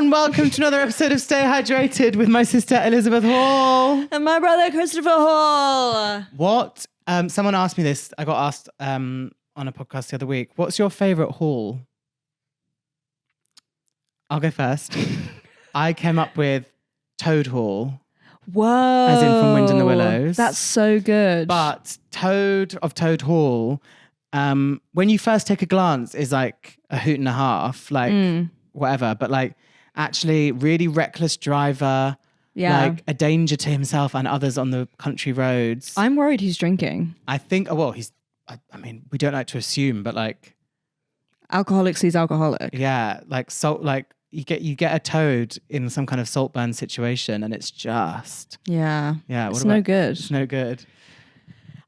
and welcome to another episode of Stay Hydrated with my sister Elizabeth Hall. And my brother Christopher Hall. What? Someone asked me this. I got asked on a podcast the other week. What's your favourite hall? I'll go first. I came up with Toad Hall. Whoa. As in from Wind in the Willows. That's so good. But Toad Hall, when you first take a glance, is like a hoot and a half, like whatever. But like actually really reckless driver, like a danger to himself and others on the country roads. I'm worried he's drinking. I think, I mean, we don't like to assume, but like. Alcoholic sees alcoholic. Yeah, like salt, like you get a toad in some kind of saltburn situation and it's just. Yeah. Yeah. It's no good. It's no good.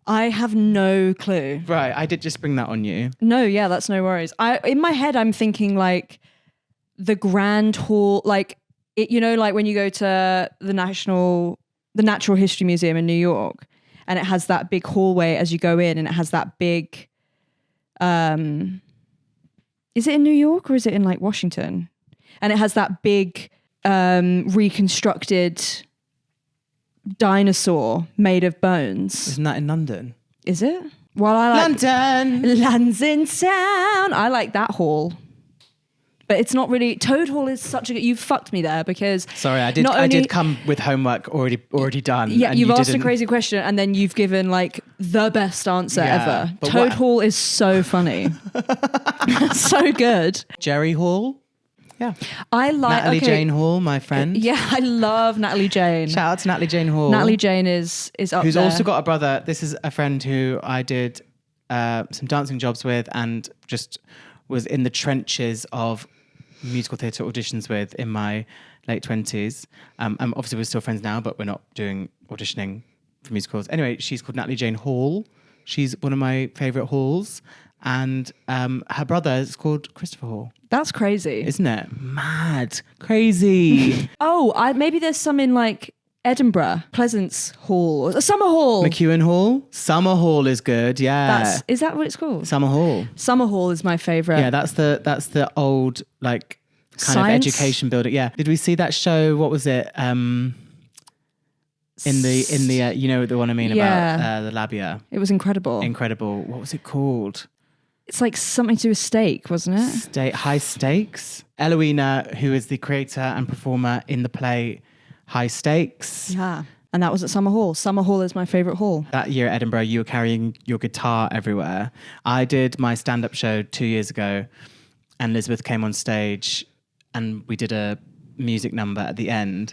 I have no clue. Right, I did just bring that on you. No, yeah, that's no worries. In my head, I'm thinking like the Grand Hall, like it, you know, like when you go to the Natural History Museum in New York, and it has that big hallway as you go in, and it has that big. Is it in New York or is it in like Washington? And it has that big reconstructed dinosaur made of bones. Isn't that in London? Is it? Well, I like London in town. I like that hall, but it's not really. Toad Hall is such a. You fucked me there because. Sorry, I did come with homework already done. Yeah, and you've asked didn't. a crazy question and then you've given like the best answer ever. Toad Hall is so funny, so good. Jerry Hall. Yeah, I like Natalie Jane Hall, my friend. Yeah, I love Natalie Jane. Shout out to Natalie Jane Hall. Natalie Jane is up who's there. also got a brother. This is a friend who I did some dancing jobs with and just was in the trenches of musical theatre auditions with in my late 20s. Obviously we're still friends now, but we're not doing auditioning for musicals. Anyway, she's called Natalie Jane Hall. She's one of my favourite halls. And her brother is called Christopher Hall. That's crazy. Isn't it? Mad. Crazy. Maybe there's some in like Edinburgh, Pleasance Hall, Summer Hall. McEwen Hall. Summer Hall is good, yeah. Is that what it's called? Summer Hall. Summer Hall is my favourite. Yeah, that's the old like kind Science? of education building. Yeah. Did we see that show? What was it? In the you know the one I mean about the labia. It was incredible. Incredible. What was it called? It's like something to do with steak, wasn't it? High Stakes. Eloina, who is the creator and performer in the play High Stakes. Yeah. And that was at Summer Hall. Summer Hall is my favourite hall. That year at Edinburgh, you were carrying your guitar everywhere. I did my stand-up show 2 years ago and Elizabeth came on stage and we did a music number at the end.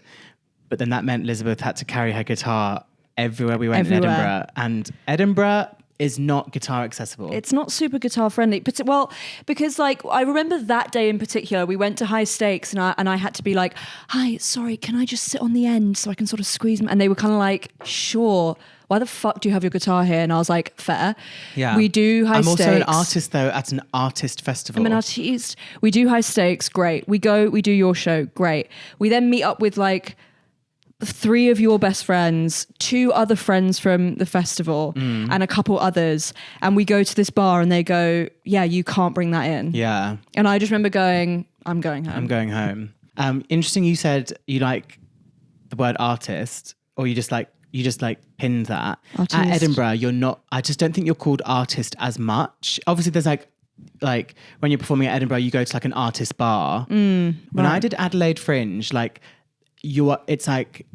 But then that meant Elizabeth had to carry her guitar everywhere we went in Edinburgh. And Edinburgh is not guitar accessible. It's not super guitar friendly, but because like I remember that day in particular, we went to High Stakes and I had to be like, "Hi, sorry, can I just sit on the end so I can sort of squeeze them?" And they were kind of like, "Sure. Why the fuck do you have your guitar here?" And I was like, "Fair." Yeah. We do High Stakes. I'm also an artist though at an artist festival. I'm an artiste. We do High Stakes. Great. We do your show. Great. We then meet up with like 3 of your best friends, 2 other friends from the festival and a couple others. And we go to this bar and they go, "Yeah, you can't bring that in." Yeah. And I just remember going, "I'm going home." I'm going home. Interesting you said you like the word artist or you just pinned that. Artist. At Edinburgh, you're not, I just don't think you're called artist as much. Obviously there's like when you're performing at Edinburgh, you go to like an artist bar. When I did Adelaide Fringe, like it's like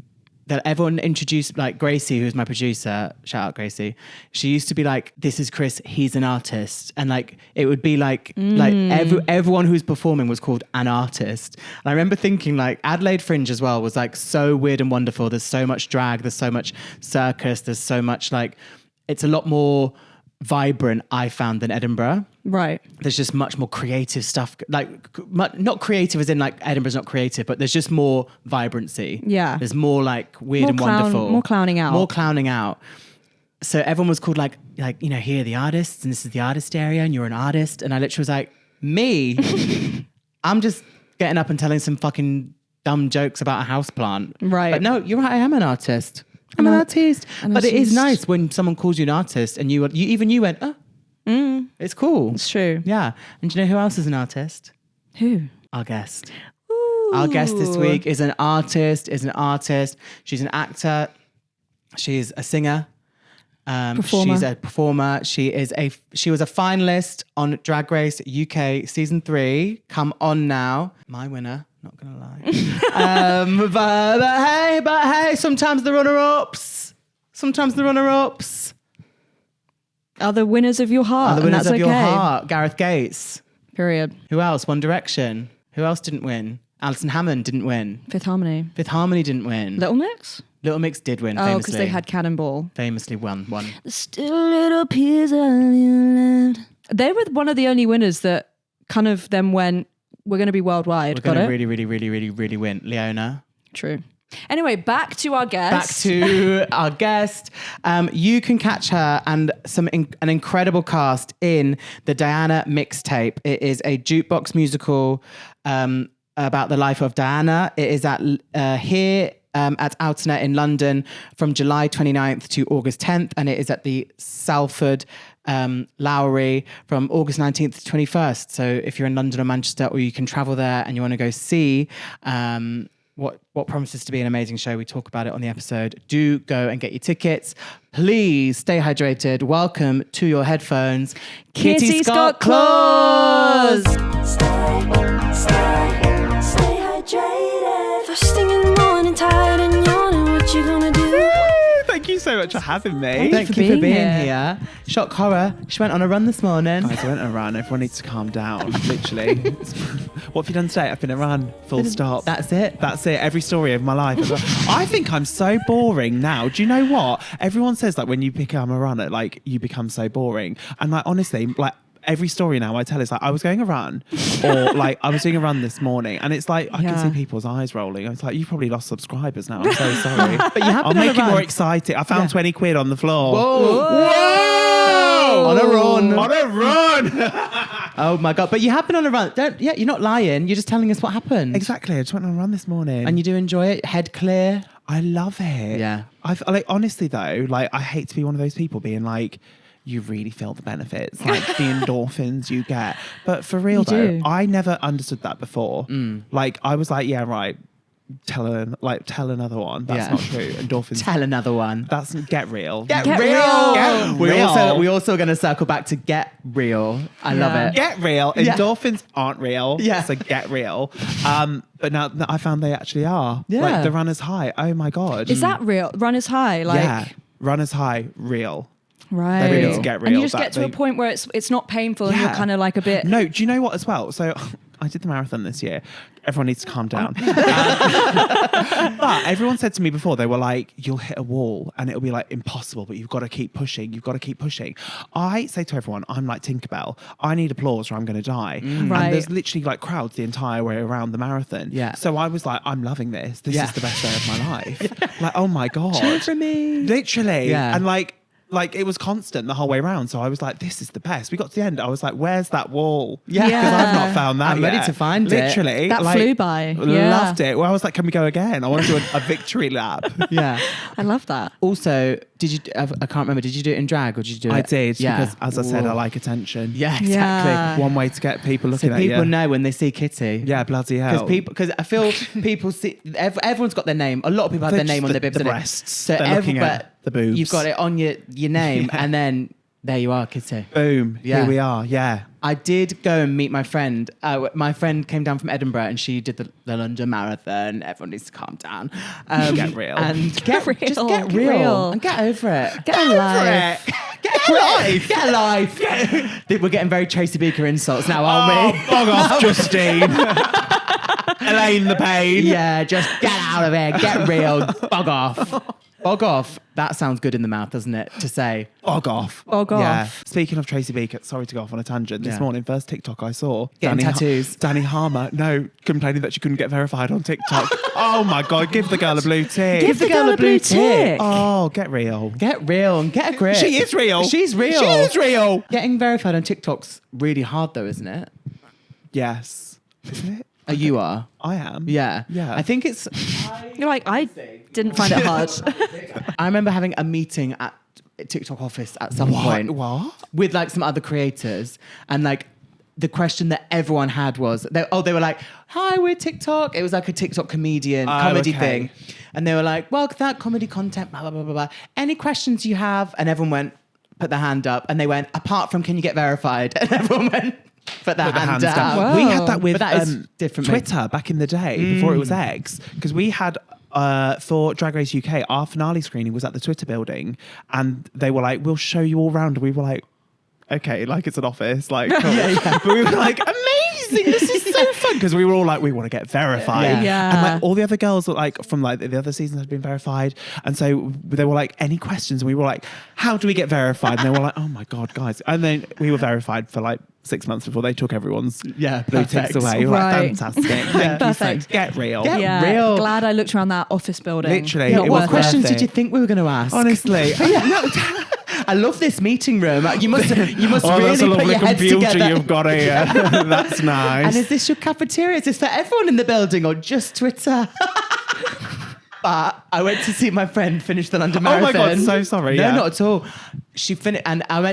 that everyone introduced like Gracie, who's my producer, shout out Gracie. She used to be like, "This is Chris, he's an artist." And like, it would be like everyone who's performing was called an artist. And I remember thinking like Adelaide Fringe as well was like so weird and wonderful. There's so much drag, there's so much circus, there's so much like, it's a lot more vibrant, I found, than Edinburgh. Right. There's just much more creative stuff. Like, not creative as in like Edinburgh's not creative, but there's just more vibrancy. Yeah. There's more like weird and wonderful. More clowning out. More clowning out. So everyone was called like, you know, here are the artists and this is the artist area and you're an artist. And I literally was like, me? I'm just getting up and telling some fucking dumb jokes about a houseplant. Right. But no, you're right, I am an artist. I'm an artist. But it is nice when someone calls you an artist and you went, "Oh, it's cool." It's true. Yeah. And do you know who else is an artist? Who? Our guest. Ooh. Our guest this week is an artist. She's an actor. She's a singer. Performer. She's a performer. She was a finalist on Drag Race UK season 3. Come on now, my winner. Not gonna lie. but hey, sometimes the runner-ups Are the winners of your heart. are the winners and of that's your okay. heart. Gareth Gates. Period. Who else? One Direction. Who else didn't win? Alison Hammond didn't win. Fifth Harmony. Fifth Harmony didn't win. Little Mix? Little Mix did win. Oh, famously. because they had Cannonball. Famously won. There's still a little piece of you left. They were one of the only winners that kind of then went, we're going to be worldwide. We're Got going to it? really win. Leona. True. Anyway, back to our guest. Back to our guest. You can catch her and an incredible cast in the Diana Mixtape. It is a jukebox musical about the life of Diana. It is at here at Outernet in London from July 29th to August 10th, and it is at the Salford Lowry from August 19th to 21st. So if you're in London or Manchester, or you can travel there and you want to go see what promises to be an amazing show, we talk about it on the episode. Do go and get your tickets. Please stay hydrated. Welcome to your headphones, Kitty Scott Claus. Stay hydrated. First thing in the morning, tired and yawning. What you gonna do? Thank you so much for having me. Thank for you for being being here. here. Shock horror. She went on a run this morning. Guys, I went on a run. Everyone needs to calm down. Literally. What have you done today? I've been a run. Full stop. That's it. That's it. Every story of my life. I think I'm so boring now. Do you know what? Everyone says like when you become a runner, like you become so boring. And like honestly, like every story now I tell is like I was going a run or like I was doing a run this morning, and it's like I can see people's eyes rolling. It's like, you've probably lost subscribers now. I'm so sorry. But you have I'll been on make a it more run. exciting. I found 20 quid on the floor. Whoa! On a run. On a run! Oh my God. But you have been on a run. You're not lying. You're just telling us what happened. Exactly. I just went on a run this morning. And you do enjoy it? Head clear? I love it. Yeah. Like honestly though, like I hate to be one of those people being like, you really feel the benefits, like the endorphins you get. But for real though, do. I never understood that before. Like I was like, yeah, right. Tell another one. That's Yeah. not true. Endorphins. Tell another one. That's get real. Get Get real. real. Get We real. also going to circle back to get real. I love Yeah. it. Get real. Yeah. Endorphins aren't real. Yeah. So get real. But now I found they actually are. Yeah. Like the runner's high. Oh my God. Is that real? Runner's high? Like, yeah. Runner's high. Real. right. They need to get And you real, just that get to a they- point where it's not painful and Yeah. you're kind of like a bit... No, do you know what as well? So I did the marathon this year. Everyone needs to calm down. But everyone said to me before, they were like, you'll hit a wall and it'll be like impossible, but you've got to keep pushing. You've got to keep pushing. I say to everyone, I'm like Tinkerbell. I need applause or I'm going to die. Right. And there's literally like crowds the entire way around the marathon. Yeah. So I was like, I'm loving this. This Yeah. is the best day of my life. Like, oh my God. Cheer for me. Literally. Yeah. And like it was constant the whole way around. So I was like, this is the best. We got to the end. I was like, where's that wall? Yeah. Because I've not found that I'm ready yet. to find it. Literally. That like, flew by. Yeah. Loved it. Well, I was like, can we go again? I want to do a victory lap. Yeah. I love that. Also, did you? I can't remember. Did you do it in drag or did you do it? I did. Yeah. Because as I said, I Whoa. like attention. Yeah, exactly. Yeah. One way to get people looking So at you. people know when they see Kitty. Yeah, bloody hell. Because I feel people see everyone's got their name. A lot of people have their They're name just on their the bibs. don't they? breasts. So They're looking but at the boobs. You've got it on your name, and then there you are, Kitty. Boom. Yeah. Here we are. Yeah. I did go and meet my friend. My friend came down from Edinburgh and she did the London Marathon. Everyone needs to calm down. Get real. And Get real. Just get Get real. real. And get over it. Get a life. Get a life. Get a life. We're getting very Tracy Beaker insults now, aren't we? Bog off, Justine. Elaine the pain. Yeah, just get out of here. Get real. Bog off. Bog off. That sounds good in the mouth, doesn't it? To say. Bog off. Bog Yeah. off. Speaking of Tracy Beaker, sorry to go off on a tangent. This Yeah. morning, first TikTok I saw. Getting tattoos. Danny Harmer, complaining that she couldn't get verified on TikTok. Oh my God, give the girl a blue tick. Give the girl a blue tick. Oh, get real. Get real and get a grip. She is real. She's real. She is real. Getting verified on TikTok's really hard though, isn't it? Yes. Isn't it? You are. I am. Yeah. Yeah. I think it's... You're like, I didn't find it hard. I remember having a meeting at TikTok office at some point What? with like some other creators, and like the question that everyone had was, they were like, hi, we're TikTok. It was like a TikTok comedy thing. And they were like, well, that comedy content, blah, blah, blah, blah, blah. Any questions you have? And everyone went, put their hand up. And they went, apart from, can you get verified? And everyone went, put their hand down. Wow. We had that with that is different, Twitter back in the day, before it was X, because we had... for Drag Race UK, our finale screening was at the Twitter building, and they were like, we'll show you all round. And we were like, okay, like it's an office, like, cool. But we were like, amazing, this is so fun, because we were all like, we want to get verified. Yeah. And like all the other girls were like, from like the other seasons had been verified, and so they were like, any questions? And we were like, how do we get verified? And they were like, oh my god, guys. And then we were verified for like 6 months before they took everyone's blue ticks away. We were like, fantastic. Thank you so much. Get real. Get real. Glad I looked around that office building. Literally. Yeah, It what was questions worth did you it. think we were going to ask? Honestly. I love this meeting room. You must Oh, really that's a put lovely your heads computer together. you've got here. That's nice. And is this your cafeteria? Is this for everyone in the building or just Twitter? But I went to see my friend finish the London Oh my Marathon. God, so sorry, No, yeah. not at all. She finished, and I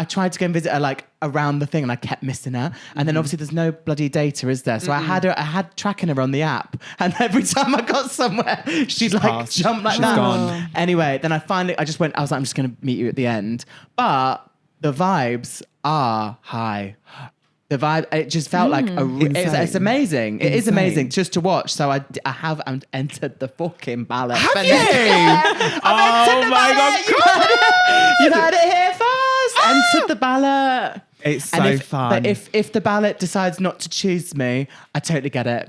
tried to go and visit her like around the thing, and I kept missing her. And then obviously there's no bloody data, is there? So I had tracking her on the app, and every time I got somewhere, she'd like passed. jump like She's that. gone. Anyway, then I was like, I'm just going to meet you at the end. But the vibes are high. The vibe, it just felt like it's amazing. It is Insane. amazing just to watch. So I have entered the fucking ballot. Have you? Oh my God, You heard it here first. Entered the ballot. It's so And fun. But if the ballot decides not to choose me, I totally get it.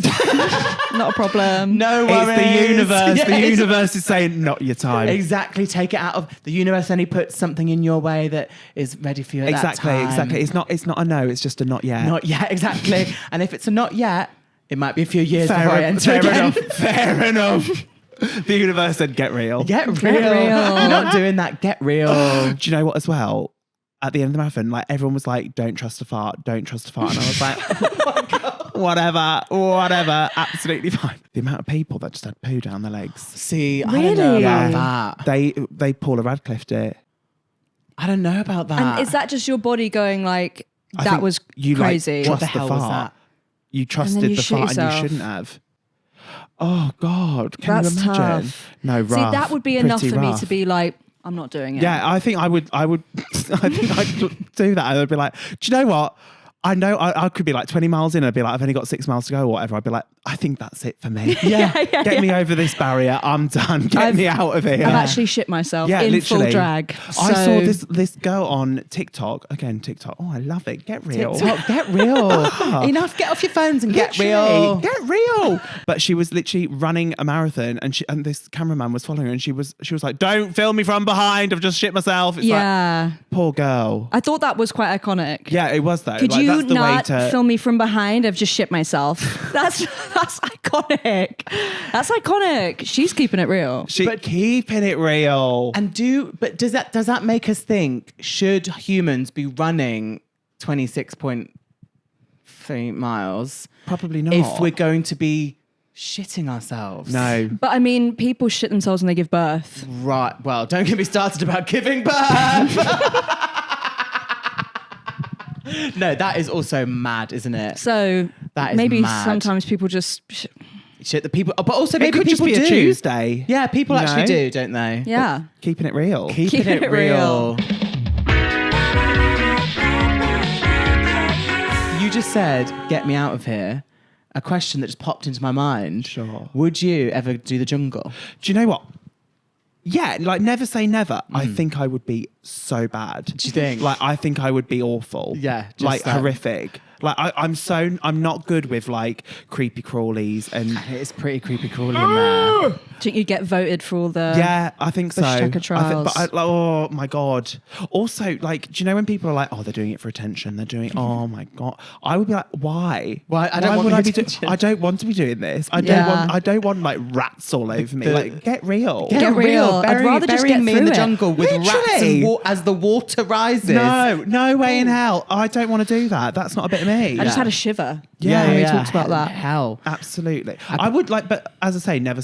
Not a problem. No worries. It's the universe. Yeah, The it's- universe is saying, not your time. Exactly. Take it out of the universe. Only puts something in your way that is ready for you at that time. Exactly. It's not a no, it's just a not yet. Not yet, exactly. And if it's a not yet, it might be a few years before I enter fair again. enough. Fair enough. The universe said, get real. Get real. real. You're not doing that. Get real. Do you know what as well? At the end of the marathon, like everyone was like, don't trust a fart, don't trust a fart. And I was like, oh my God. whatever, absolutely fine. The amount of people that just had poo down their legs. See, I don't know Really? about that. They Paula Radcliffed it. I don't know about that. And is that just your body going like, I that think was you, crazy? Like, What the trust the hell was fart. that? You trusted you the shit fart and yourself. you shouldn't have. Oh God, can That's you imagine? tough. No, rough. See, that would be enough Pretty for me rough. to be like, I'm not doing it. Yeah, I think I would. I think I'd do that. I'd be like, do you know what? I know I could be like 20 miles in. I'd be like, I've only got 6 miles to go or whatever. I'd be like, I think that's it for me. Get me over this barrier. I'm done. Get me out of here. I've actually shit myself in literally. full drag. I So- saw this girl on TikTok. Again, TikTok. Oh, I love it. Get real. TikTok, get real. Enough. Get off your phones and get real. Get real. But she was literally running a marathon, and this cameraman was following her, and she was like, "Don't film me from behind. I've just shit myself." It's Yeah. like, poor girl. I thought that was quite iconic. Yeah, it was though. Could like, you that's the not way to film me from behind? I've just shit myself. That's iconic. That's iconic. She's keeping it real. But keeping it real. But does that make us think, should humans be running 26.3 miles Probably not. if we're going to be shitting ourselves? No. But I mean, people shit themselves when they give birth. Right. Well, don't get me started about giving birth. No, that is also mad, isn't it? So That is maybe mad. sometimes people just Shit the people, but also It maybe could just people be do. a Tuesday. Yeah, people You actually know? do, don't they? yeah. Keeping it real. Keeping it real. You just said, "Get me out of here." A question that just popped into my mind. Sure. Would you ever do the jungle? Do you know what? Yeah, like never say never. I think I would be so bad. Do you think? Like I think I would be awful. Yeah, just like that. horrific. Like I'm not good with like creepy crawlies and It's pretty creepy crawling in there. Do you think you'd get voted for all the yeah, I think so. Bush Tucker I think, trials. but oh my God. Also, like, do you know when people are like, oh, they're doing it for attention? They're doing, oh my God. I would be like, why? Why? I don't want would the I be attention. I don't want to be doing this. I Yeah. don't want like rats all over me. The- Like, get real. Get real. I'd rather just burying get me in through the it. jungle with rats Literally. and as the water rises. No way in hell. I don't want to do that. That's not a bit of me. I just had a shiver. Yeah, when we yeah. talked about that. Hell. Absolutely. I would like, but as I say never.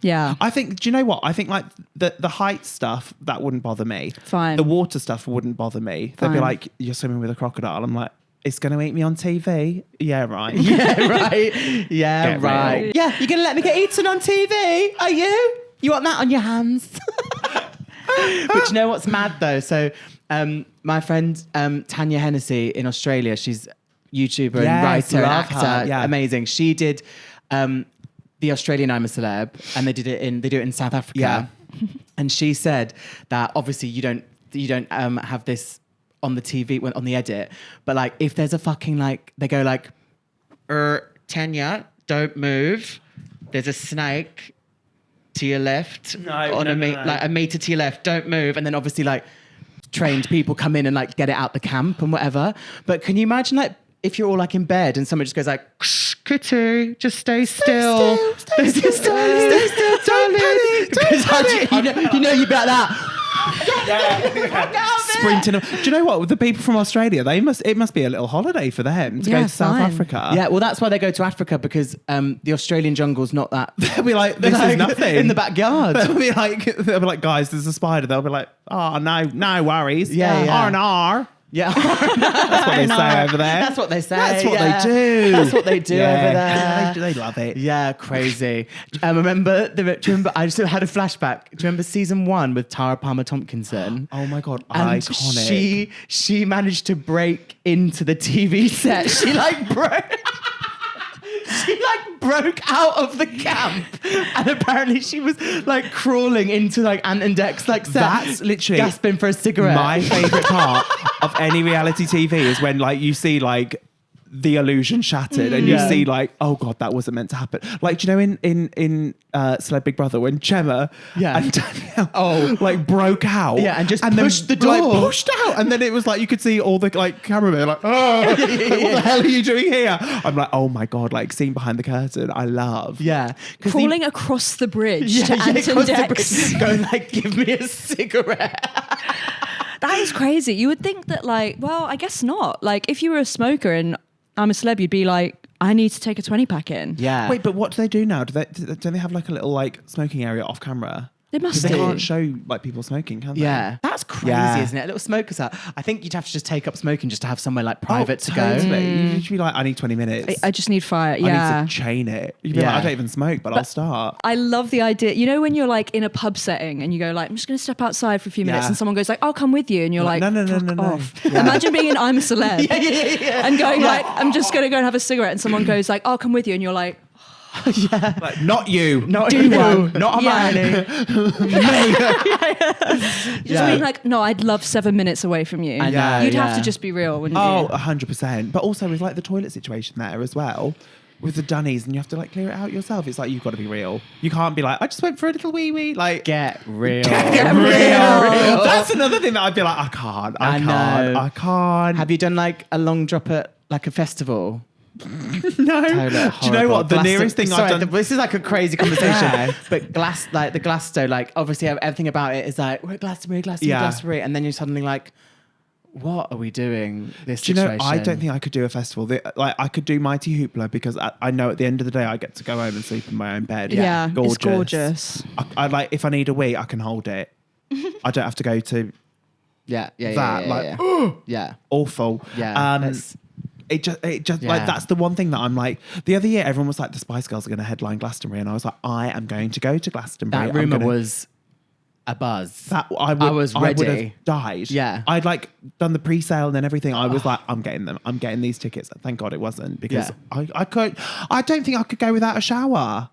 Yeah. I think, do you know what? I think like the height stuff, that wouldn't bother me. Fine. The water stuff wouldn't bother me. They'd be Fine. like, you're swimming with a crocodile. I'm like, it's going to eat me on TV. Yeah, right. Yeah, right. Yeah, Get right. real. Yeah, you're going to let me get eaten on TV? Are you? You want that on your hands? But you know what's mad though? So my friend Tanya Hennessy in Australia, she's YouTuber and Yes, writer and love actor. her, yeah. Amazing. She did the Australian I'm a Celeb, and they do it in South Africa. Yeah. And she said that obviously you don't have this on the TV on the edit, but like if there's a fucking like they go like, Tanya, don't move. There's a snake to your left. No. Like a meter to your left. Don't move. And then obviously like trained people come in and like get it out the camp and whatever. But can you imagine like if you're all like in bed and someone just goes like, Kitty, just stay still. Stay still, darling. Don't panic. You know you'd be like that. Sprinting. Do you know what? With the people from Australia, it must be a little holiday for them to go to South fine. Africa. Yeah, well, that's why they go to Africa, because the Australian jungle's not that. They'll be like, this is nothing. In the backyard. They'll be like, guys, there's a spider. They'll be like, oh, no worries. Yeah, yeah. R&R. Yeah. That's what they say over there. That's what they say. That's what yeah. they do. That's what they do over there. They love it. Yeah, crazy. Do you remember? I just had a flashback. Do you remember season 1 with Tara Palmer Tompkinson? Oh my God, And iconic. she managed to break into the TV set. She like broke. She like broke out of the camp, and apparently she was like crawling into like Ant and Dec's like set, That's literally gasping for a cigarette. My favourite part of any reality TV is when like you see like the illusion shattered and you Yeah. see like, oh God, that wasn't meant to happen. Like, do you know in Celeb Big Brother when Gemma and Danielle like broke out Yeah, and just then, pushed the like, door. pushed out, and then it was like you could see all the like cameramen like, oh, like, what the hell are you doing here? I'm like, oh my God, like seeing behind the curtain, I love. Yeah, 'cause Crawling across the bridge to Ant and across the Dec's. bridge, going like, give me a cigarette. That is crazy. You would think that like, well, I guess not. Like if you were a smoker and I'm a celeb, you'd be like, I need to take a 20-pack in. Yeah. Wait, but what do they do now? Do they have like a little like smoking area off camera? They must They do. can't show like people smoking, can they? Yeah, that's crazy, Yeah. isn't it? A little smoker's hut. I think you'd have to just take up smoking just to have somewhere like private to Totally. go. You should be like, I need 20 minutes. I just need fire. I Yeah. need to chain it. You'd be Yeah. like, I don't even smoke, but I'll start. I love the idea. You know when you're like in a pub setting and you go like, I'm just going to step outside for a few minutes, Yeah. and someone goes like, I'll come with you, and you're like, No, fuck no. off. Yeah. Imagine being in I'm a Celeb and going like, I'm just going to go and have a cigarette, and someone goes like, I'll come with you, and you're like, Like, not you. Not Do you, one. not Yeah. Hermione. just being like, no, I'd love 7 minutes away from you. I know, You'd have yeah. to just be real, wouldn't Oh, you? 100%. But also with like the toilet situation there as well. With the dunnies, and you have to like clear it out yourself. It's like, you've got to be real. You can't be like, I just went for a little wee. Like, Get real. get real. That's another thing that I'd be like, I can't. I know. Have Have you done like a long drop at like a festival? no. Totally Do you know horrible. what? The nearest thing Sorry, I've done. this is like a crazy conversation. Yeah. But the Glasgow, like obviously everything about it is like, we're at Glastonbury, Yeah. Glastonbury. And then you're suddenly like, what are we doing? This Do you know, situation. I don't think I could do a festival. Like, I could do Mighty Hoopla because I know at the end of the day I get to go home and sleep in my own bed. Yeah, gorgeous. it's gorgeous. I like, if I need a wee, I can hold it. I don't have to go to Yeah. that. Like, yeah. awful. Yeah, It just Yeah. like, that's the one thing that I'm like, the other year everyone was like, the Spice Girls are going to headline Glastonbury, and I was like, I am going to go to Glastonbury. That I'm rumor gonna- was a buzz. that I was would ready. have died. Yeah. I'd like done the pre-sale and then everything. I was like, I'm getting them. I'm getting these tickets. Thank God it wasn't, because Yeah. I don't think I could go without a shower.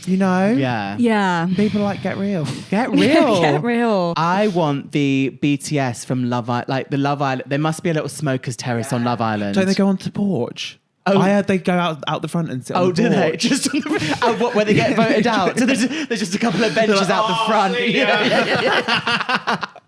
You know? Yeah. Yeah. People are like, get real. Get real. Get real. I want the BTS from Love Island, like the Love Island. There must be a little smoker's terrace on Love Island. Don't they go onto the porch? Oh. I heard they go out the front and sit on Oh, the do they? porch. Just on the what, where they get voted out? So there's just a couple of benches out the front.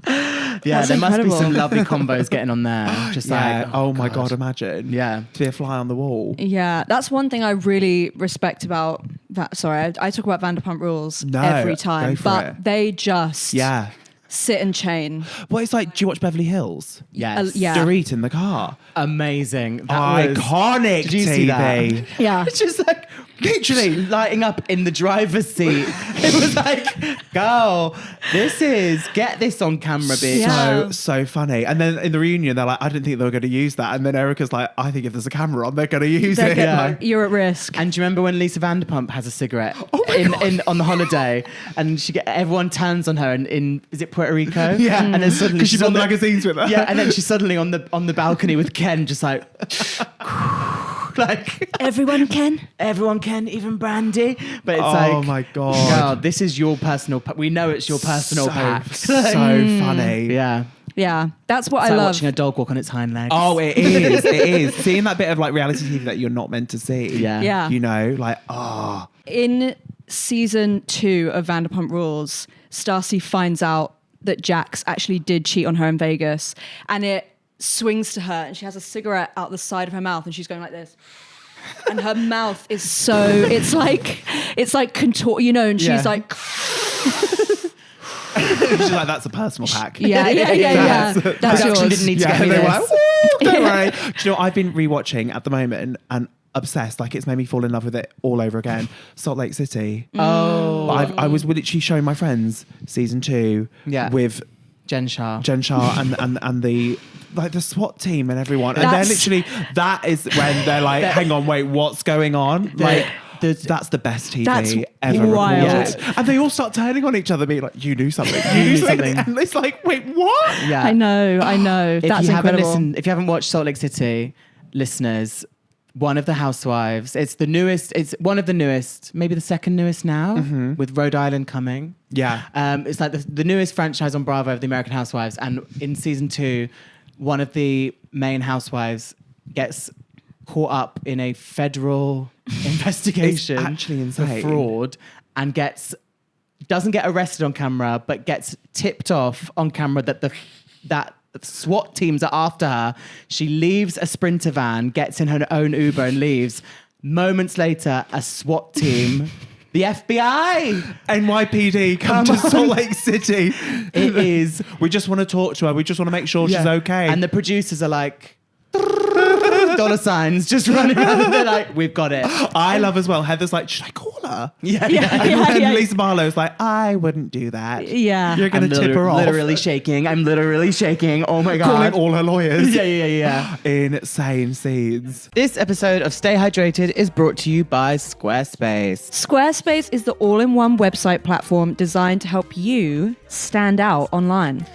Yeah, That's there must be incredible. some lovely combos getting on there. Just Yeah. like, Oh my God, imagine. Yeah. To be a fly on the wall. Yeah, that's one thing I really respect about that. Sorry, I talk about Vanderpump Rules No, every time, go for but it. they just Yeah. sit and chain. Well, it's like, do you watch Beverly Hills? Yes. Yeah. Dorit in the car. Amazing. That was, Iconic did you see TV. that? Yeah. It's just like literally lighting up in the driver's seat. It was like, girl, get this on camera, bitch. Yeah. So funny. And then in the reunion, they're like, I didn't think they were going to use that. And then Erica's like, I think if there's a camera on, they're going to use it. Yeah. You're at risk. And do you remember when Lisa Vanderpump has a cigarette on the holiday, and everyone turns on her in is it Puerto Rico? Yeah. And then suddenly Because she's on the magazines with her. Yeah, and then she's suddenly on the balcony with Ken, just like like Everyone can. everyone can, even Brandy. But it's Oh my God. girl, this is your personal. We know it's your personal pack. So funny. Yeah, Yeah, that's what it's I like love. watching a dog walk on its hind legs. Oh, it is. It is. Seeing that bit of like reality TV that you're not meant to see. Yeah. Yeah. You know, like, oh. In season 2 of Vanderpump Rules, Stacy finds out that Jax actually did cheat on her in Vegas, and it swings to her and she has a cigarette out the side of her mouth and she's going like this. And her mouth is so, it's like contour, you know, and Yeah. she's like, She's like, that's a personal pack. yeah. That's Actually yours. didn't need to Yeah, get me and they were this. like, "Woo, don't worry." Do you know what I've been rewatching at the moment and obsessed? Like, it's made me fall in love with it all over again. Salt Lake City. Oh, I was literally showing my friends season 2 Yeah. with Jen Shah. Jen Shah and the like the SWAT team and everyone. And they're That's- literally, that is when they're like, hang on, wait, what's going on? Like, the- that's the best TV That's ever wild. recorded. And they all start turning on each other, being like, you knew something. You knew something. And it's like, wait, what? Yeah, I know. If That's you haven't incredible. listened, if you haven't watched Salt Lake City, listeners, one of the housewives. It's the newest. It's one of the newest, maybe the second newest now, with Rhode Island coming. Yeah. It's like the newest franchise on Bravo of the American Housewives. And in season 2, one of the main housewives gets caught up in a federal investigation actually insane. for fraud and doesn't get arrested on camera, but gets tipped off on camera that SWAT teams are after her. She leaves a Sprinter van, gets in her own Uber and leaves. Moments later, a SWAT team, the FBI, NYPD, come to Salt Lake City. it is. We just want to talk to her. We just want to make sure she's Yeah. okay. And the producers are like, dollar signs just running around. And they're like, we've got it. I love as well. Heather's like, should I call her? Yeah. And then Lisa Barlow's like, I wouldn't do that. Yeah. You're going to tip her off. Literally shaking. I'm literally shaking. Oh my God. Calling all her lawyers. Yeah. Insane scenes. This episode of Stay Hydrated is brought to you by Squarespace. Squarespace is the all-in-one website platform designed to help you stand out online.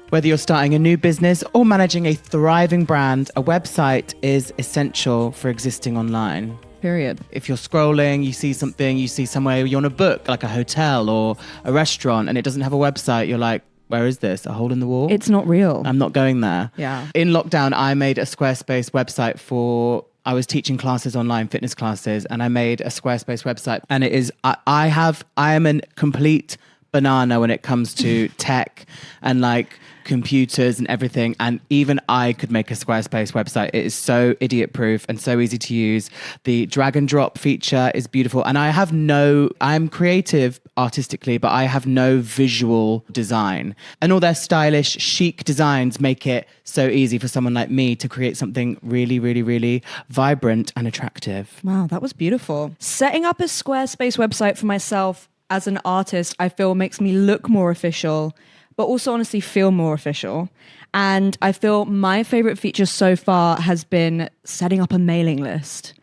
Whether you're starting a new business or managing a thriving brand, a website is essential for existing online. Period. If you're scrolling, you see something, you see somewhere you want to book, like a hotel or a restaurant, and it doesn't have a website, you're like, where is this? A hole in the wall? It's not real. I'm not going there. Yeah. In lockdown, I made a Squarespace website I was teaching classes online, fitness classes, and I made a Squarespace website. And it is, I am a complete banana when it comes to tech and like computers and everything, and even I could make a Squarespace website. It is so idiot proof and so easy to use. The drag and drop feature is beautiful, and I'm creative artistically, but I have no visual design, and all their stylish chic designs make it so easy for someone like me to create something really, really, really vibrant and attractive. Wow, that was beautiful. Setting up a Squarespace website for myself as an artist, I feel makes me look more official, but also honestly feel more official. And I feel my favorite feature so far has been setting up a mailing list.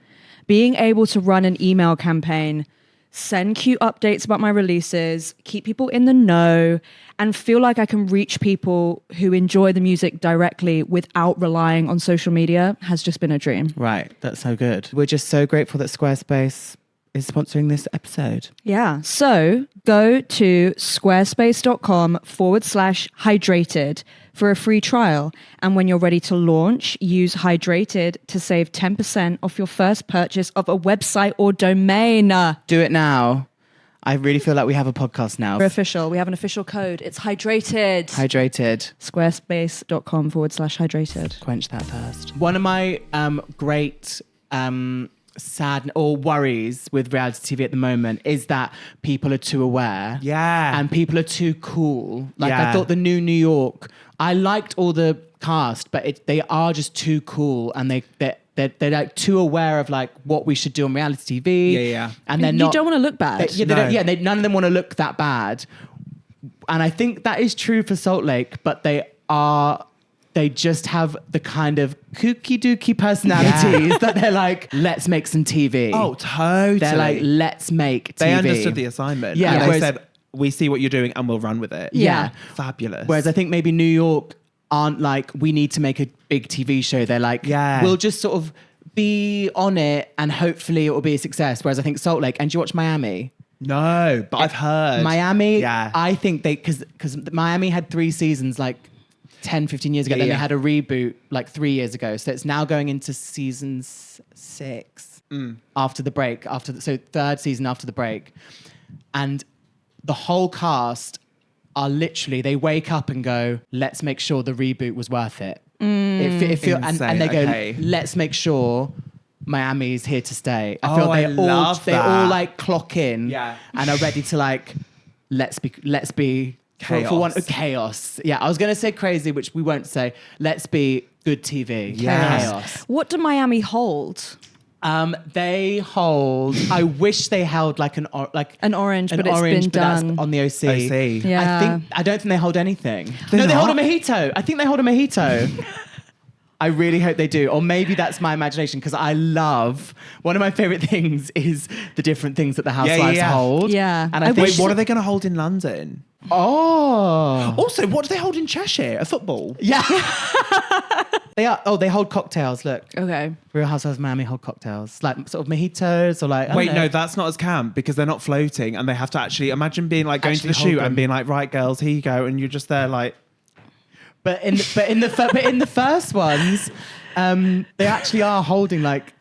Being able to run an email campaign, send cute updates about my releases, keep people in the know, and feel like I can reach people who enjoy the music directly without relying on social media has just been a dream. Right, that's so good. We're just so grateful that Squarespace is sponsoring this episode. Yeah. So go to squarespace.com/hydrated for a free trial. And when you're ready to launch, use Hydrated to save 10% off your first purchase of a website or domain. Do it now. I really feel like we have a podcast now. We're official. We have an official code. It's Hydrated. Hydrated. Squarespace.com/hydrated. Quench that thirst. One of my great sad or worries with reality TV at the moment is that people are too aware. Yeah. And people are too cool. Like Yeah. I thought the new New York, I liked all the cast, but they are just too cool, and they're like too aware of like what we should do on reality TV. Yeah. And they're You not. don't want to look bad. None of them want to look that bad. And I think that is true for Salt Lake, but they just have the kind of kooky dooky personalities that they're like, let's make some TV. Oh, totally. They're like, let's make TV. They understood the assignment. Yeah. And they Whereas- said, we see what you're doing and we'll run with it. Yeah. Fabulous. Whereas I think maybe New York aren't like, we need to make a big TV show. They're like, we'll just sort of be on it and hopefully it will be a success. Whereas I think Salt Lake, and do you watch Miami? No, but I've heard. Miami, Yeah. I think because Miami had 3 seasons like 10, 15 years ago. Then they had a reboot like 3 years ago. So it's now going into season 6 after the break. So 3rd season after the break. And the whole cast are literally, they wake up and go, let's make sure the reboot was worth it. And they go, let's make sure Miami's here to stay. I feel they all like clock in and are ready to like, let's be chaos. Yeah, I was going to say crazy, which we won't say. Let's be good TV. Chaos. What do Miami hold? They hold. I wish they held like an orange, but it's been done that's on the OC. Yeah. I don't think they hold anything. They hold a mojito. I think they hold a mojito. I really hope they do. Or maybe that's my imagination because I love, one of my favorite things is the different things that the housewives hold. Yeah. And I think, wait, what are they going to hold in London? Oh. Also, what do they hold in Cheshire? A football? Yeah. They hold cocktails. Look. Okay. Real Housewives of Miami hold cocktails. Like sort of mojitos or like, Wait, no, that's not as camp because they're not floating and they have to actually, imagine being like going to the shoot and being like, right, girls, here you go. And you're just there like. But in the first ones, they actually are holding like,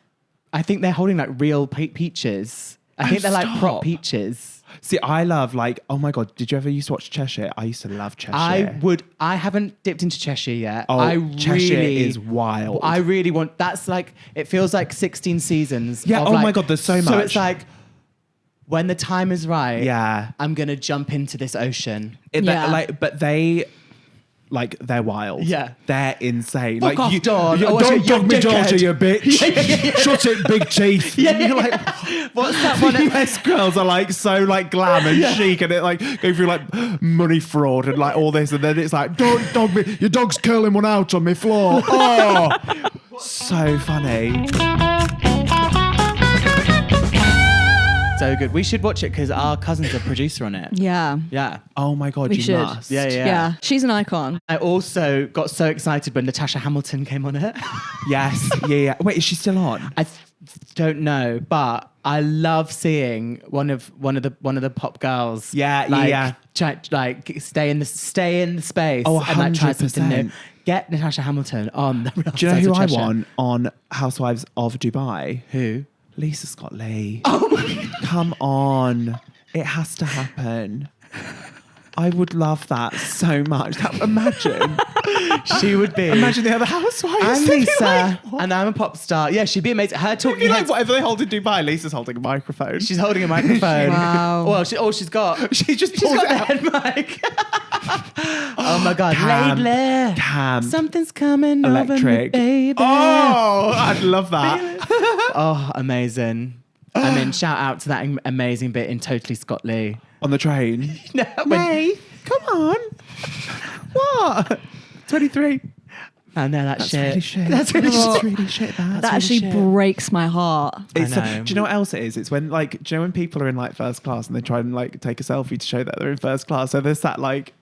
I think they're holding like real peaches. I think they're like prop peaches. See, I love like, oh my God, did you ever used to watch Cheshire? I used to love Cheshire. I haven't dipped into Cheshire yet. Oh, Cheshire is wild. I really want, that's like, it feels like 16 seasons. Yeah, of oh like, my God, there's so much. So it's like, when the time is right, yeah, I'm going to jump into this ocean. But they're wild. Yeah. They're insane. Fuck off, Dawn. Don't dog me daughter, you bitch. Shut it, big teeth. Yeah. You're like, what's that one? US girls are like so like glam and chic and it like go through like money fraud and like all this and then it's like, don't dog me, your dog's curling one out on my floor. Oh, so funny. So good. We should watch it because our cousin's a producer on it. Yeah. Yeah. Oh my God, We you should. must. Yeah. She's an icon. I also got so excited when Natasha Hamilton came on it. Yes. Yeah. Wait, is she still on? I don't know, but I love seeing one of the pop girls. Yeah. Stay in the space. Oh, and like try something 100%. new. Get Natasha Hamilton on the Real Do you know Housewives who of I Cheshire. want on Housewives of Dubai? Who? Lisa Scott Lee. Oh my God. Come on. It has to happen. I would love that so much. Imagine. She would be. Imagine the other housewives. I'm They'd be Lisa, like, what? and I'm a pop star. Yeah, she'd be amazing. Her It'd talking be like heads. whatever they hold in Dubai, Lisa's holding a microphone. She's holding a microphone. Wow. Well, she's got. She's She's got the head mic. Oh my God, lately. Cam. Something's coming Electric. over me, baby. Oh, I'd love that. Oh, amazing. I mean, shout out to that amazing bit in Totally Scott Lee. On the train. No, May, come on. What? 23. I know that's shit. Really shit. That's really That's shit. really shit. That actually breaks my heart. It's I know. do you know what else it is? It's when like, do you know when people are in like first class and they try and like take a selfie to show that they're in first class? So there's that like,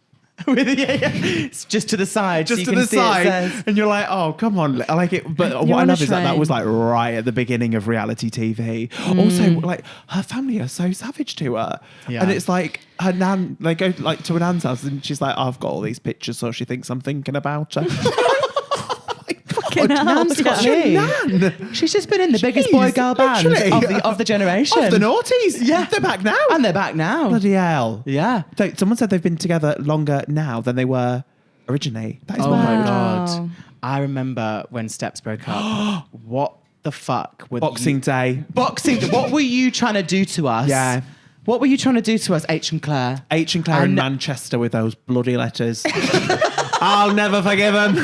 It's just to the side. just so to you the can see it side, says. and you're like, oh come on, I like it. But You're what I on a love is that train. was like right at the beginning of reality TV. Also, like her family are so savage to her, Yeah. and it's like her nan. They go like to her nan's house, and she's like, I've got all these pictures, so she thinks I'm thinking about her. Fucking hell, Nan's got Lee. Nan. She's just been in the biggest boy girl band literally. of the generation. Of the noughties. Yeah. They're back now. And they're back now. Bloody hell. Yeah. So someone said they've been together longer now than they were originally. That is Oh my mad. God. I remember when Steps broke up. What the fuck? Boxing Day. What were you trying to do to us? Yeah. What were you trying to do to us, H and Claire? H and Claire in And- Manchester with those bloody letters. I'll never forgive him.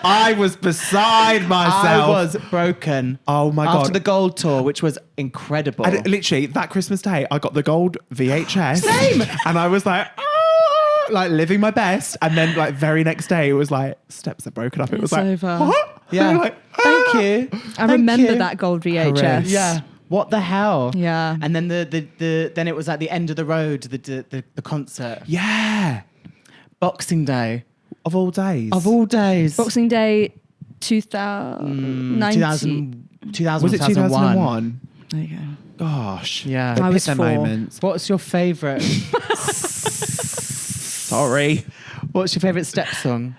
I was beside myself. I was broken. Oh my God. After the gold tour, which was incredible. And literally, that Christmas day, I got the gold VHS. Same. And I was like, like living my best. And then like very next day, it was like, steps are broken up. It was It's like, over. what? Yeah. And like, Thank you. I remember that gold VHS. Correct. Yeah. What the hell? Yeah. And then then it was at the end of the road, the concert. Yeah. Boxing Day. Of all days. Of all days. Boxing Day 2019. 2000, Was it 2001? There you go. Gosh. Yeah. They I picked was their 4. moments. What's your favourite? Sorry. What's your favourite step song?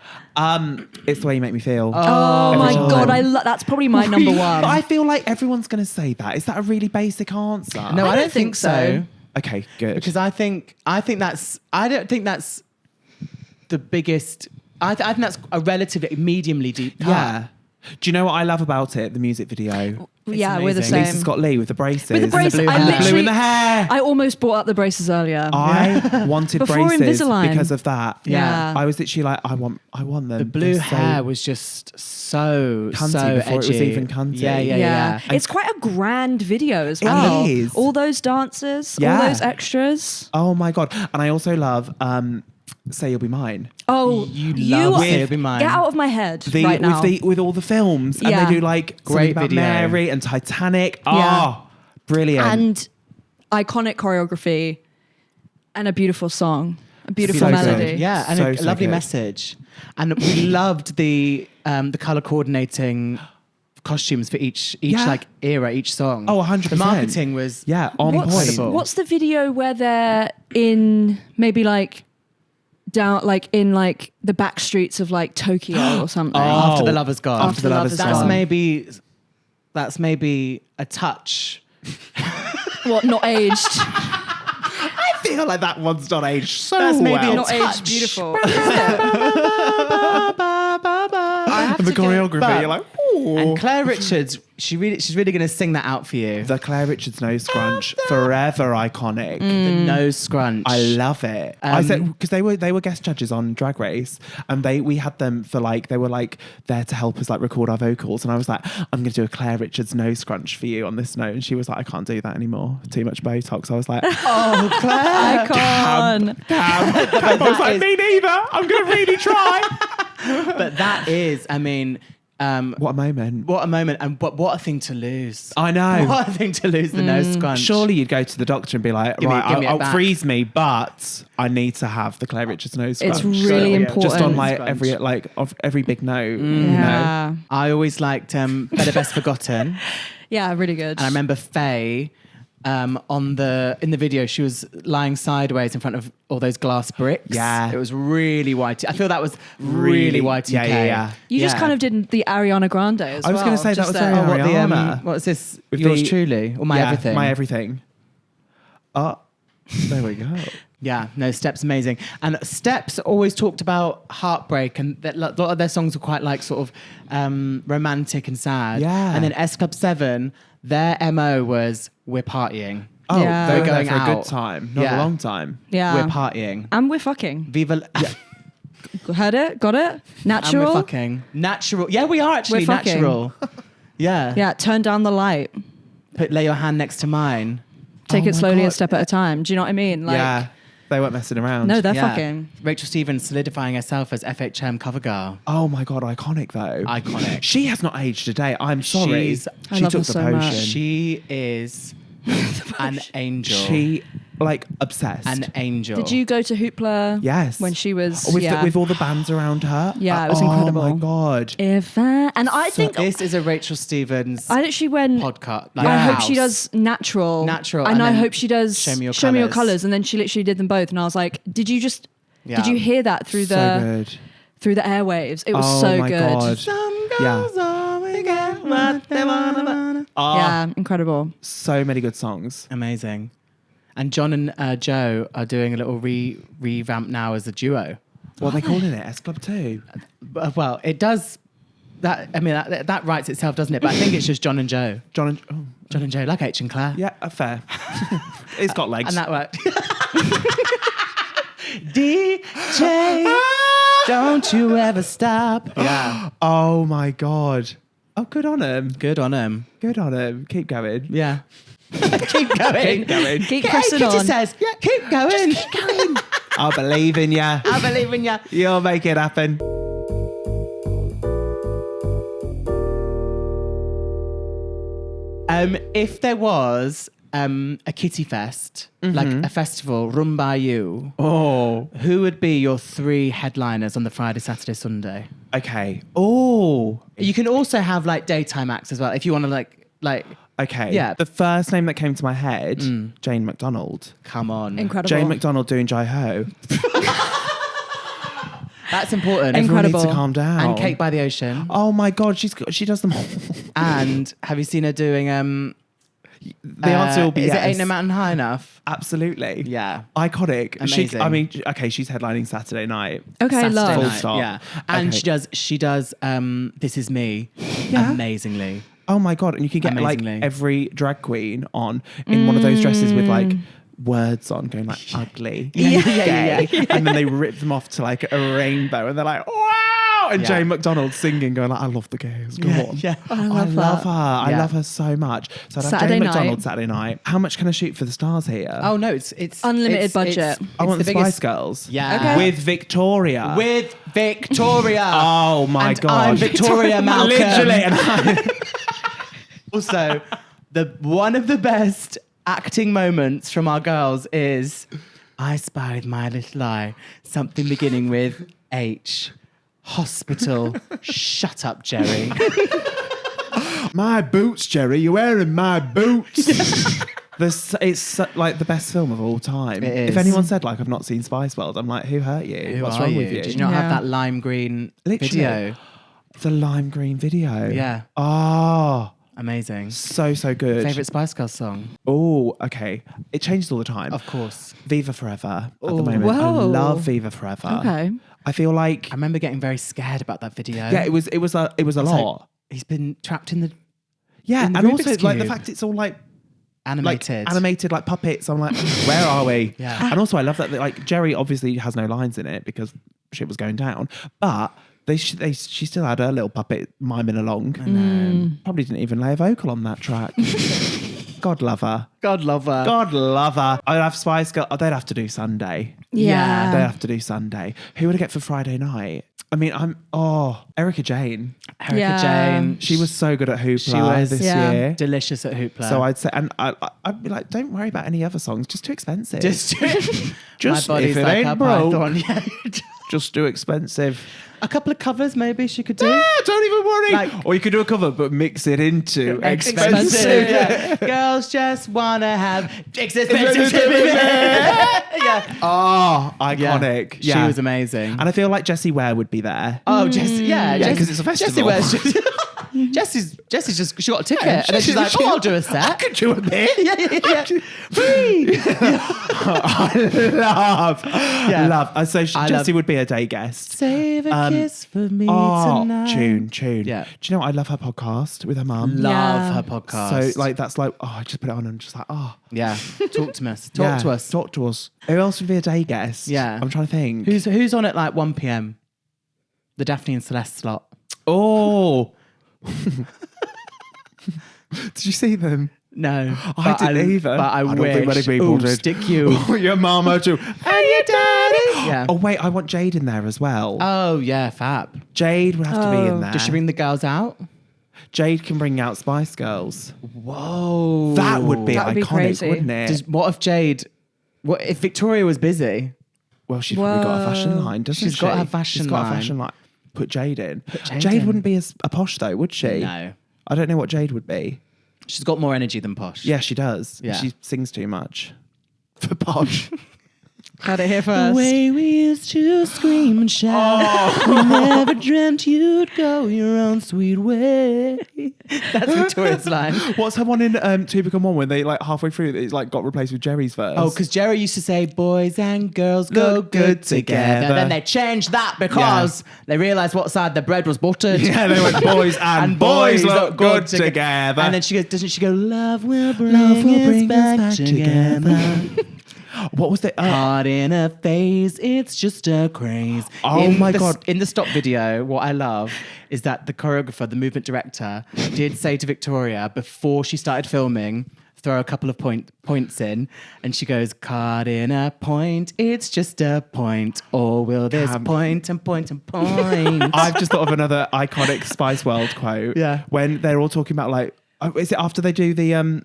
It's the way you make me feel. Oh my time. God, that's probably my number one. But I feel like everyone's going to say that. Is that a really basic answer? No, I don't don't think so. Okay, good. Because I don't think that's the biggest. I think that's a relatively mediumly deep cut. yeah. Do you know what I love about it? The music video. Yeah, we're the amazing. same. Lisa Scott Lee with the braces. With the braces, blue I hair. literally Blue in the hair. I almost bought up the braces earlier. I wanted Before braces Invisalign. because of that. Yeah. I was literally like, I want them. The blue They're so- hair was just so Cunty so before it was edgy. even cunty. Yeah. It's quite a grand video as It well. is. All those dances, Yeah. all those extras. Oh my God. And I also love Say You'll Be Mine. Oh, You love Say You'll Be Mine. Get out of my head right now. With all the films. And Yeah. they do like Great Something About video. Mary and Titanic. Yeah. Oh, brilliant. And iconic choreography and a beautiful song, a beautiful So melody. good. Yeah, and So, a so lovely good. message. And we loved the color coordinating costumes for each Yeah. like era, each song. Oh, 100%. The marketing was Yeah, on What's, point. what's the video where they're in maybe like down like in like the back streets of like Tokyo or something? After Oh. the Lover's Gone. After the Lover's that's Gone. maybe a touch. What, not aged? I feel like that one's not aged so That's maybe well. Not aged beautiful. I have And the to give- choreography, but- you're like, ooh. And Claire Richards, she's really going to sing that out for you. The Claire Richards nose scrunch, forever iconic. The nose scrunch. I love it. I said because they were guest judges on Drag Race, and we had them for like they were like there to help us like record our vocals, and I was like, I'm going to do a Claire Richards nose scrunch for you on this note, and she was like, I can't do that anymore, too much Botox. I was like, Oh, Claire. Icon. damn. I was like, me neither. I'm going to really try. But that is, I mean, What a moment. what a moment, and what a thing to lose. I know. What a thing to lose the nose scrunch. Surely you'd go to the doctor and be like, Give me- right, give me it I'll back. freeze me, but I need to have the Claire Richards nose scrunch. It's really important. Just on like Scrunch. every big note. You know? Yeah. I always liked Better Best Forgotten. Yeah, really good. And I remember Faye in the video, she was lying sideways in front of all those glass bricks. Yeah. It was really Y2K. I feel that was really Y2K. Yeah. You just kind of did the Ariana Grande as well. I was going to say that just was there. very Oh, what the Ariana. what's this? With Yours the- truly or my Yeah, everything? My everything. Oh, there we go. Yeah, no, Steps amazing. And Steps always talked about heartbreak, and that a lot of their songs were quite like sort of romantic and sad. Yeah. And then S Club 7, their MO was we're partying. Oh, Yeah. they were We're going going for a good out. time, not Yeah. a long time. Yeah. We're partying. And we're fucking. Viva. Yeah. Heard it? Got it? And Natural? we're fucking. Natural. Yeah, we are actually We're fucking. natural. Yeah. Yeah, turn down the light. Lay your hand next to mine. Take Oh it my slowly a God. step at a time. Do you know what I mean? Like, Yeah, they weren't messing around. no, they're Yeah. fucking. Rachel Stevens solidifying herself as FHM cover girl. Oh my God, iconic though. Iconic. She has not aged a day. I'm sorry. She's- I she love took her the so potion. much. She is an angel. She like obsessed. An angel. Did you go to Hoopla? Yes. When she was with, yeah. with all the bands around her. Yeah, it was Oh incredible. my God. If and I think This is a Rachel Stevens I literally when podcast. Like I hope house. she does natural, Natural, and and I then hope she does Show Me Your Show Me Your Colours. Colours, and then she literally did them both, and I was like, did you Yeah. hear that through So the good. through the airwaves? It was Oh so my good. God. Some Yeah. girls only get what they wanna. Oh, Yeah, incredible. so many good songs. Amazing. And John and Joe are doing a little revamp now as a duo. What are they calling it? S Club 2? Well, it does. That I mean, that writes itself, doesn't it? But I think it's just John and Joe. John and... Oh. John and Joe, like H and Claire. Yeah, fair. It's got legs. And that worked. DJ. Don't you ever stop. Yeah. Oh my God. Oh, good on him. Good on him. Good on him. Keep going. Yeah. Keep going. Keep going. Keep pressing Kitty on. says, yeah, keep going. Just keep going. I believe in you. I believe in you. You'll make it happen. If there was a kitty fest, like a festival run by you, who would be your 3 headliners on the Friday, Saturday, Sunday? Okay. Oh. You can also have like daytime acts as well if you want to like. Okay. Yeah. The first name that came to my head, Jane McDonald. Come on. Incredible. Jane McDonald doing Jai Ho. That's important. Everyone needs Incredible. to calm down. And Cake by the Ocean. Oh my God, she does them all. And have you seen her doing The answer will be is yes. it Ain't No Mountain High Enough? Absolutely. Yeah. Iconic. Amazing. She's headlining Saturday night. Okay, Saturday love. Full night, stop. yeah. And Okay. she does This Is Me Yeah. amazingly. Oh my God. And you can get like Amazingly. every drag queen on in one of those dresses with like words on going like ugly, gay. And then they rip them off to like a rainbow and they're like, wow. And Yeah. Jane McDonald singing going like, I love the girls. Go on. Yeah. I love her. I Yeah. love her so much. So I'd have Saturday Jane night. McDonald Saturday night. How much can I shoot for the stars here? Oh no, it's Unlimited it's- budget. it's I want the the biggest Spice Girls. Yeah. Okay. With Victoria. With Victoria. Oh my And God. I'm Victoria Malcolm. Literally. And Also, one of the best acting moments from our girls is I spy with my little eye something beginning with H. Hospital. Shut up, Jerry. my boots, Jerry. You're wearing my boots. It's like the best film of all time. It is. If anyone said like I've not seen Spice World, I'm like, who hurt you? Who What's are wrong you? with you? Did you not Yeah. have that lime green Literally. video? The lime green video. Yeah. Oh, Amazing. so good. Favorite Spice Girls song? Oh, okay. It changes all the time. Of course. Viva Forever at the Oh. moment. I Whoa. love Viva Forever. Okay. I feel like I remember getting very scared about that video. it was a It's like, lot. he's been trapped in the Yeah, in the and Rubik's also like the Cube. fact it's all like animated. animated like puppets. I'm like, where are we? Yeah. And also I love that like Jerry obviously has no lines in it because shit was going down, but she still had her little puppet miming along. Probably didn't even lay a vocal on that track. God love her. God love her. God love her. I'd have Spice Girl. Oh, they'd have to do Sunday. Yeah. They'd have to do Sunday. Who would I get for Friday night? I mean, Erica Jane. Erica Yeah. Jane. She was so good at Hoopla She was, this yeah. year. delicious at Hoopla. So I'd say, and I'd be like, don't worry about any other songs. Just too expensive. just Just my body's if it like ain't a broke. python. Yeah. just too expensive. A couple of covers maybe she could do. Don't even worry. Like- or you could do a cover, but mix it into Expensive. expensive. Yeah. Girls just wanna have expensive. Yeah. Oh, iconic. She was amazing. And I feel like Jessie Ware would be there. Oh, Jessie, yeah, Yeah, 'cause it's a festival. Jesse's just she got a ticket, and then she's like, "Oh, I'll do a I set." could do a bit. Yeah. Free. I love. So Jessie would be a day guest. Save a kiss for me Oh, tonight. tune. Yeah. Do you know what? I love her podcast with her mum. Love Yeah. her podcast. So like that's like I just put it on and just like yeah, talk to us. yeah, Talk to us. Talk to us. Who else would be a day guest? Yeah. I'm trying to think. Who's on at like 1 p.m? The Daphne and Celeste slot. Oh. Did you see them? No, I didn't either. But I don't wish. think many people Ooh, did. stick you. Your mama too. And your daddy. Yeah. Oh wait, I want Jade in there as well. Oh yeah, fab. Jade would have to be in there. Does she bring the girls out? Jade can bring out Spice Girls. Whoa, That would be That would be iconic, crazy. wouldn't it? What if Jade? What if Victoria was busy? Well, she's probably got a fashion Whoa. line, doesn't She's she? got her fashion She's got line. a fashion line. Put Jade in. Jade Jade in. wouldn't be as a posh though, would she? No, I don't know what Jade would be. she's got more energy than Posh. Yeah, she does. Yeah. She sings too much. For posh. Heard it here The first. way we used to scream and shout. We never dreamt you'd go your own sweet way. That's Victoria's line. What's her one in Two Become One when they like halfway through it's like got replaced with Jerry's verse? Oh, because Jerry used to say boys and girls go Look good good together. together. Then they changed that because they realised what side the bread was buttered. yeah, they went boys and boys look good together. And then she goes, doesn't she go, love will bring us back together. What was it? Caught in a phase, it's just a craze. Oh my God. In the stop video, what I love is that the choreographer, the movement director, did say to Victoria before she started filming, throw a couple of points in, and she goes, caught in a point, it's just a point, or will this point and point and point? I've just thought of another iconic Spice World quote. Yeah. When they're all talking about like, is it after they do the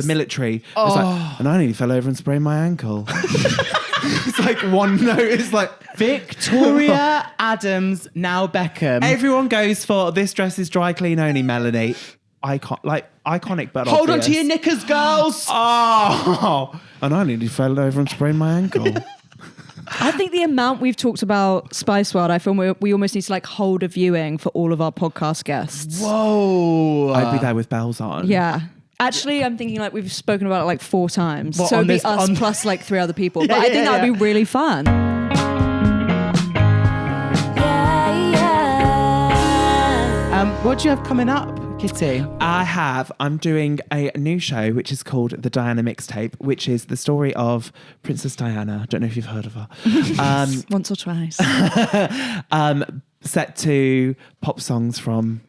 military? It's like, and I nearly fell over and sprained my ankle. It's like one note. It's like Victoria Adams, now Beckham. everyone goes for this dress is dry clean only, Melanie. Iconic, but Hold on obvious. to your knickers, girls. Oh, and I nearly fell over and sprained my ankle. I think the amount we've talked about Spice World, I feel we almost need to like hold a viewing for all of our podcast guests. Whoa. I'd be there with bells on. Yeah. Actually, I'm thinking like we've spoken about it like 4 times. What, so on it'd be this- us on- plus like 3 other people. Yeah, but I think yeah, that'd be really fun. What do you have coming up, Kitty? I'm doing a new show which is called The Diana Mixtape, which is the story of Princess Diana. I don't know if you've heard of her. Once or twice. Set to pop songs from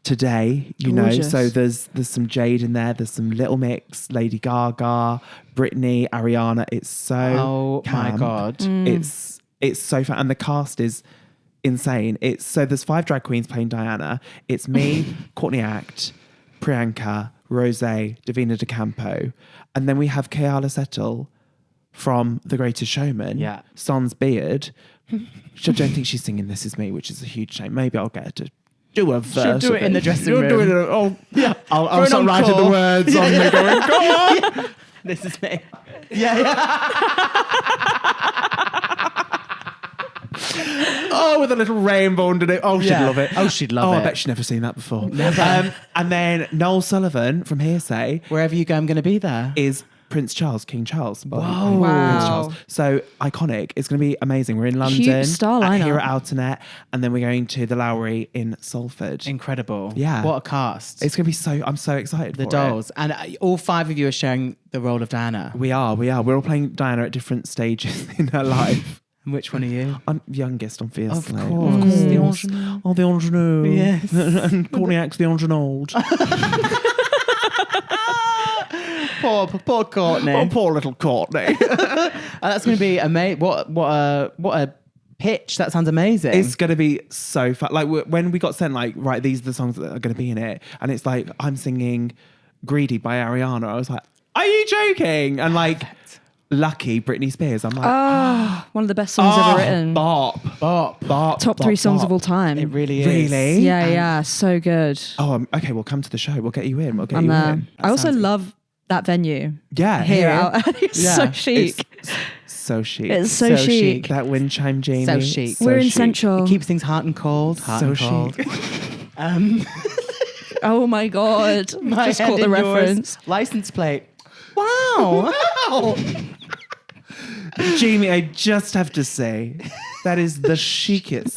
today, you Gorgeous. know. So there's some Jade in there, there's some Little Mix, Lady Gaga, Britney, Ariana. It's so my camp. God. It's so fun, and the cast is insane. There's 5 drag queens playing Diana. It's me, Courtney Act, Priyanka, Rose, Davina De Campo, and then we have Keala Settle from The Greatest Showman. Yeah. Sans Beard. I don't think she's singing This Is Me, which is a huge shame. Maybe I'll get her to do a verse. She'll do of it in the dressing room. Do it. Yeah. I'll For an start writing the encore. words on me going, go on. This is me. Yeah. Oh, with a little rainbow underneath. Oh, she'd Yeah. love it. Oh, she'd love Oh, it. I bet she's never seen that before. Never. And then Noel Sullivan from Hearsay Wherever you go, I'm going to be there. is Prince Charles, King Charles. Whoa. Prince Wow. Charles. So iconic. It's going to be amazing. We're in London. Huge star Here lineup. at Outernet. And then we're going to the Lowry in Salford. Incredible. Yeah. What a cast. It's going to be I'm so excited the for dolls. And all 5 of you are sharing the role of Diana. it. We are. We're all playing Diana at different stages in her life. And which one are you? I'm youngest, obviously. Of course. The ingenue. Oh, the ingenue. Yes. And Courtney Act's the ingenue. Poor Courtney. Oh, poor little Courtney. That's going to be amazing. What a pitch. That sounds amazing. It's going to be so fun. Like when we got sent, like, right, these are the songs that are going to be in it. And it's like, I'm singing Greedy by Ariana. I was like, are you joking? And like, Lucky, Britney Spears. I'm like, One of the best songs ever written. Bop. Top 3 songs of all time. It really is. Really? Yeah, so good. Oh, okay, well, come to the show. We'll get you in. We'll get I'm you there. in. I also love that venue. Yeah, Here out. It's so chic. It's so chic. It's so So chic. chic. That wind chime, Jamie. So chic. We're in chic. Central. It keeps things hot and cold. Hot So and cold. chic. Oh my God. My Just head caught the in yours. reference. License plate. Wow. Jamie, I just have to say, that is the chicest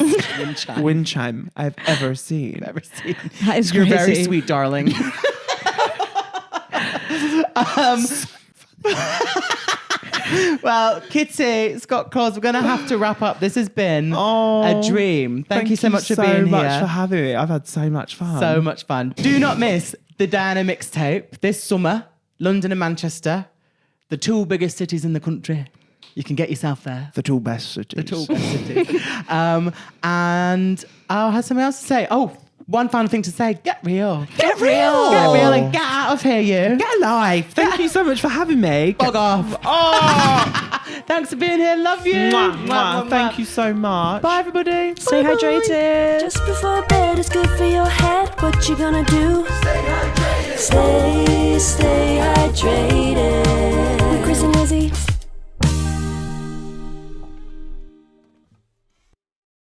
wind chime I've ever seen. Ever seen. That is You're crazy. very sweet, darling. Well, Kitty Scott Claus, we're going to have to wrap up. This has been a dream. Thank you so much for being so much here. for having me. I've had so much fun. So much fun. Do not miss the Diana Mixtape this summer, London and Manchester, the 2 biggest cities in the country. You can get yourself there. The 2 best cities. The 2 best cities. And I have something else to say. Oh, one final thing to say. Get real. Get real. Get real and get out of here, you. Get alive. Thank you so much for having me. Bug off. Oh, Thanks for being here. Love you. mwah, mwah. Thank you so much. Bye, everybody. Stay Bye-bye. hydrated. Just before bed is good for your head. What you gonna do? Stay hydrated. Stay hydrated.